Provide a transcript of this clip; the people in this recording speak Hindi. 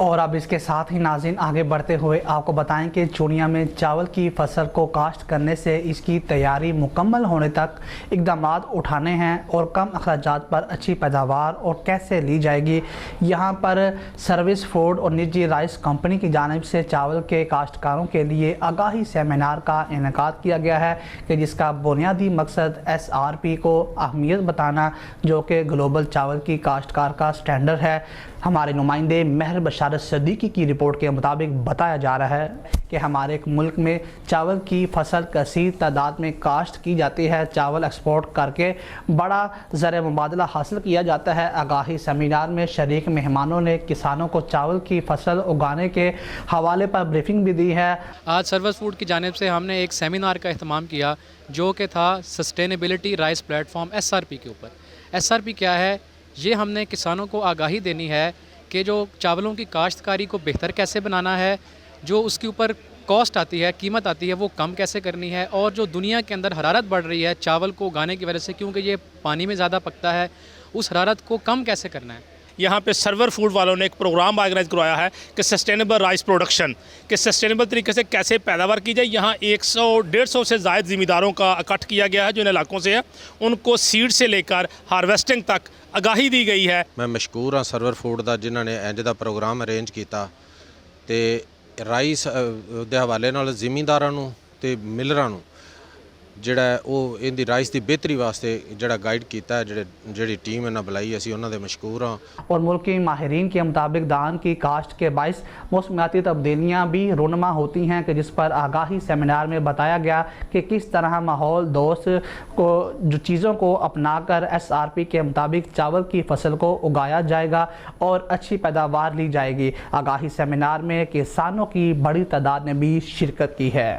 और अब इसके साथ ही नाज़रीन आगे बढ़ते हुए आपको बताएं कि चूनिया में चावल की फसल को काश्त करने से इसकी तैयारी मुकम्मल होने तक इकदाम उठाने हैं और कम अखराजात पर अच्छी पैदावार और कैसे ली जाएगी। यहाँ पर सर्विस फूड और निजी राइस कंपनी की जानिब से चावल के काश्तकारों के लिए आगाही सेमिनार का इनेकाद किया गया है कि जिसका बुनियादी मकसद SRP को अहमियत बताना, जो कि ग्लोबल चावल की काश्तकार का स्टैंडर्ड है। हमारे नुमाइंदे महर बशारत सदीकी की रिपोर्ट के मुताबिक बताया जा रहा है कि हमारे मुल्क में चावल की फसल कसीर तादाद में काश्त की जाती है। चावल एक्सपोर्ट करके बड़ा ज़र मुबादला हासिल किया जाता है। आगाही सेमिनार में शरीक मेहमानों ने किसानों को चावल की फसल उगाने के हवाले पर ब्रीफिंग भी दी है। आज सर्विस फूड की जानिब से हमने एक सेमिनार का अहतमाम किया जो कि था सस्टेनेबिलिटी राइस प्लेटफॉर्म SRP के ऊपर। SRP क्या है, ये हमने किसानों को आगाही देनी है कि जो चावलों की काश्तकारी को बेहतर कैसे बनाना है, जो उसके ऊपर कॉस्ट आती है, कीमत आती है, वो कम कैसे करनी है, और जो दुनिया के अंदर हरारत बढ़ रही है चावल को उगाने की वजह से, क्योंकि ये पानी में ज़्यादा पकता है, उस हरारत को कम कैसे करना है। यहाँ पे सर्वर फूड वालों ने एक प्रोग्राम ऑर्गेनाइज करवाया है कि सस्टेनेबल राइस प्रोडक्शन के सस्टेनेबल तरीके से कैसे पैदावार की जाए। यहाँ 100-150 से ज़ायद ज़मींदारों का इकट्ठ किया गया है जो इन इलाकों से है, उनको सीड से लेकर हार्वेस्टिंग तक आगाही दी गई है। मैं मशकूर हाँ सर्वर फूड का जिन्होंने इंज का प्रोग्राम अरेंज किया तो राइस के हवाले नाल ज़मींदारां नूं ते मिलरां नूं जिहड़ा वो इनकी राइस की बेहतरी वास्ते जिहड़ा गाइड किया है, जिहड़ी टीम इन्हें बुलाई, असीं उन्हां दे मशकूर हाँ। और मुल्क की माहिरीन के मुताबिक धान की काश्त के बाइस मौसमियाती तब्दीलियाँ भी रोनमा होती हैं कि जिस पर आगाही सेमिनार में बताया गया कि किस तरह माहौल दोस्त को जो चीज़ों को अपना कर SRP के मुताबिक चावल की फसल को उगाया जाएगा और अच्छी पैदावार ली जाएगी। आगाही सेमिनार में किसानों की बड़ी तादाद ने भी शिरकत की है।